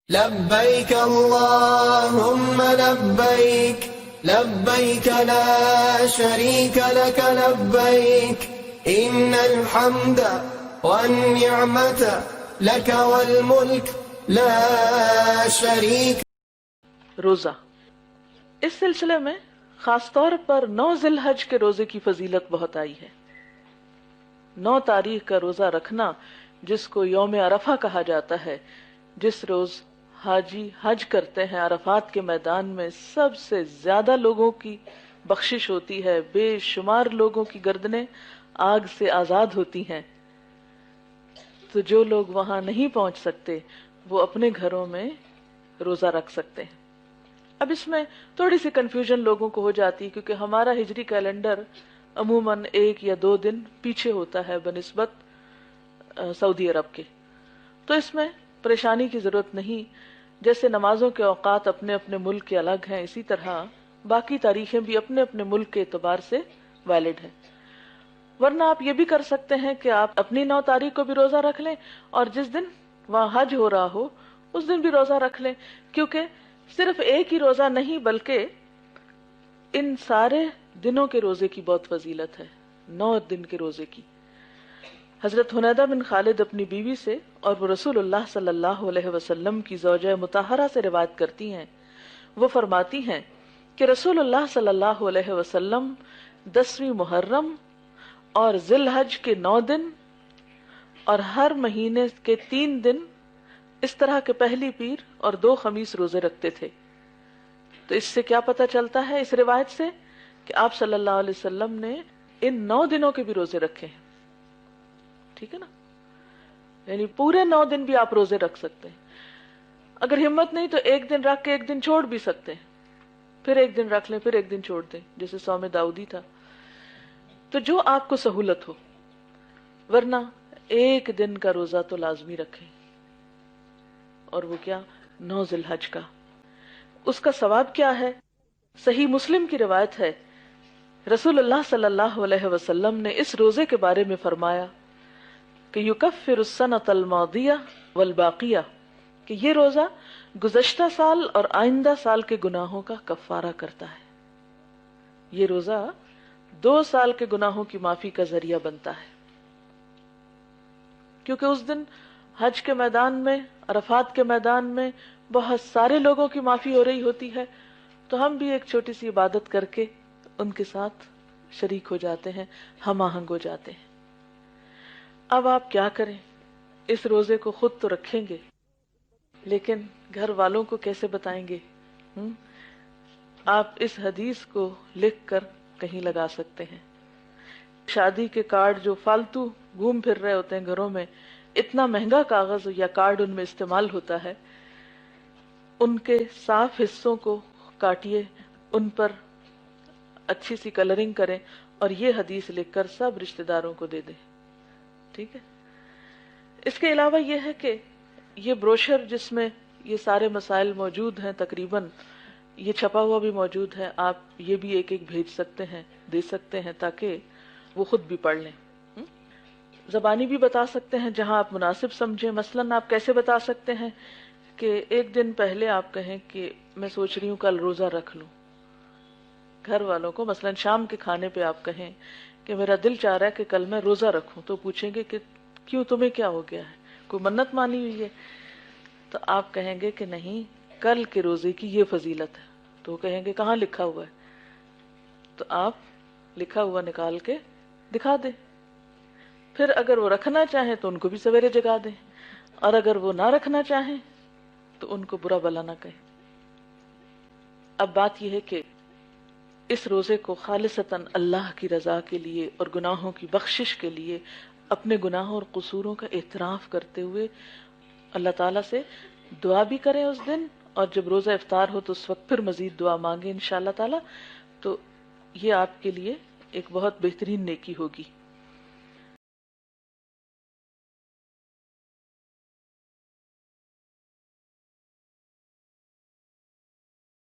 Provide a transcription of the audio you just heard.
لبيك اللهم لبيك لبيك لا شريك لك لبيك إن الحمد والنعمة لك والملك لا شريك. روزہ، اس سلسلے میں خاص طور پر 9 ذی الحج کے روزے کی فضیلت بہت آئی ہے۔ 9 تاریخ کا روزہ رکھنا، جس کو یوم عرفہ کہا جاتا ہے، جس روز حاجی حج کرتے ہیں، عرفات کے میدان میں سب سے زیادہ لوگوں کی بخشش ہوتی ہے، بے شمار لوگوں کی گردنیں آگ سے آزاد ہوتی ہیں۔ تو جو لوگ وہاں نہیں پہنچ سکتے وہ اپنے گھروں میں روزہ رکھ سکتے ہیں۔ اب اس میں تھوڑی سی کنفیوژن لوگوں کو ہو جاتی ہے، کیونکہ ہمارا ہجری کیلنڈر عموماً 1 یا 2 دن پیچھے ہوتا ہے بنسبت سعودی عرب کے، تو اس میں پریشانی کی ضرورت نہیں۔ جیسے نمازوں کے اوقات اپنے اپنے ملک کے الگ ہیں، اسی طرح باقی تاریخیں بھی اپنے اپنے ملک کے اعتبار سے ویلڈ ہیں۔ ورنہ آپ یہ بھی کر سکتے ہیں کہ آپ اپنی 9 تاریخ کو بھی روزہ رکھ لیں، اور جس دن وہاں حج ہو رہا ہو اس دن بھی روزہ رکھ لیں، کیونکہ صرف ایک ہی روزہ نہیں بلکہ ان سارے دنوں کے روزے کی بہت فضیلت ہے، 9 دن کے روزے کی۔ حضرت حنیدہ بن خالد اپنی بیوی سے اور وہ رسول اللہ صلی اللہ علیہ وسلم کی زوجہ مطہرہ سے روایت کرتی ہیں، وہ فرماتی ہیں کہ رسول اللہ صلی اللہ علیہ وسلم 10ویں محرم اور ذی الحج کے 9 دن اور ہر مہینے کے 3 دن اس طرح کے پہلی پیر اور 2 خمیس روزے رکھتے تھے۔ تو اس سے کیا پتہ چلتا ہے اس روایت سے کہ آپ صلی اللہ علیہ وسلم نے ان 9 دنوں کے بھی روزے رکھے ہیں، ٹھیک ہے نا؟ یعنی پورے 9 دن بھی آپ روزے رکھ سکتے ہیں۔ اگر ہمت نہیں تو ایک دن رکھ کے ایک دن چھوڑ بھی سکتے ہیں، پھر ایک دن رکھ لیں پھر ایک دن چھوڑ دیں، جیسے صوم داؤدی تھا۔ تو جو آپ کو سہولت ہو، ورنہ ایک دن کا روزہ تو لازمی رکھیں، اور وہ کیا؟ 9 ذی الحج کا۔ اس کا ثواب کیا ہے؟ صحیح مسلم کی روایت ہے، رسول اللہ صلی اللہ علیہ وسلم نے اس روزے کے بارے میں فرمایا کہ یکفر السنۃ الماضیہ والباقیہ، کہ یہ روزہ گزشتہ سال اور آئندہ سال کے گناہوں کا کفارہ کرتا ہے۔ یہ روزہ 2 سال کے گناہوں کی معافی کا ذریعہ بنتا ہے، کیونکہ اس دن حج کے میدان میں، عرفات کے میدان میں بہت سارے لوگوں کی معافی ہو رہی ہوتی ہے، تو ہم بھی ایک چھوٹی سی عبادت کر کے ان کے ساتھ شریک ہو جاتے ہیں، ہم آہنگ ہو جاتے ہیں۔ اب آپ کیا کریں؟ اس روزے کو خود تو رکھیں گے، لیکن گھر والوں کو کیسے بتائیں گے؟ آپ اس حدیث کو لکھ کر کہیں لگا سکتے ہیں۔ شادی کے کارڈ جو فالتو گھوم پھر رہے ہوتے ہیں گھروں میں، اتنا مہنگا کاغذ یا کارڈ ان میں استعمال ہوتا ہے، ان کے صاف حصوں کو کاٹیے، ان پر اچھی سی کلرنگ کریں اور یہ حدیث لکھ کر سب رشتہ داروں کو دے دیں، ٹھیک ہے؟ اس کے علاوہ یہ ہے کہ یہ بروشر جس میں یہ سارے مسائل موجود ہیں، تقریباً یہ چھپا ہوا بھی موجود ہے، آپ یہ بھی ایک ایک بھیج سکتے ہیں، دے سکتے ہیں، تاکہ وہ خود بھی پڑھ لیں۔ زبانی بھی بتا سکتے ہیں جہاں آپ مناسب سمجھیں۔ مثلاً آپ کیسے بتا سکتے ہیں کہ ایک دن پہلے آپ کہیں کہ میں سوچ رہی ہوں کل روزہ رکھ لوں۔ گھر والوں کو مثلاً شام کے کھانے پہ آپ کہیں کہ میرا دل چاہ رہا ہے کہ کل میں روزہ رکھوں، تو پوچھیں گے کہ کیوں، تمہیں کیا ہو گیا ہے، کوئی منت مانی ہوئی ہے؟ تو آپ کہیں گے کہ نہیں، کل کے روزے کی یہ فضیلت ہے۔ تو وہ کہیں گے کہاں لکھا ہوا ہے؟ تو آپ لکھا ہوا نکال کے دکھا دیں۔ پھر اگر وہ رکھنا چاہیں تو ان کو بھی سویرے جگا دیں، اور اگر وہ نہ رکھنا چاہیں تو ان کو برا بلا نہ کہیں۔ اب بات یہ ہے کہ اس روزے کو خالصتاً اللہ کی رضا کے لیے اور گناہوں کی بخشش کے لیے، اپنے گناہوں اور قصوروں کا اعتراف کرتے ہوئے اللہ تعالیٰ سے دعا بھی کریں اس دن، اور جب روزہ افطار ہو تو اس وقت پھر مزید دعا مانگیں انشاءاللہ تعالیٰ، تو یہ آپ کے لیے ایک بہت بہترین نیکی ہوگی۔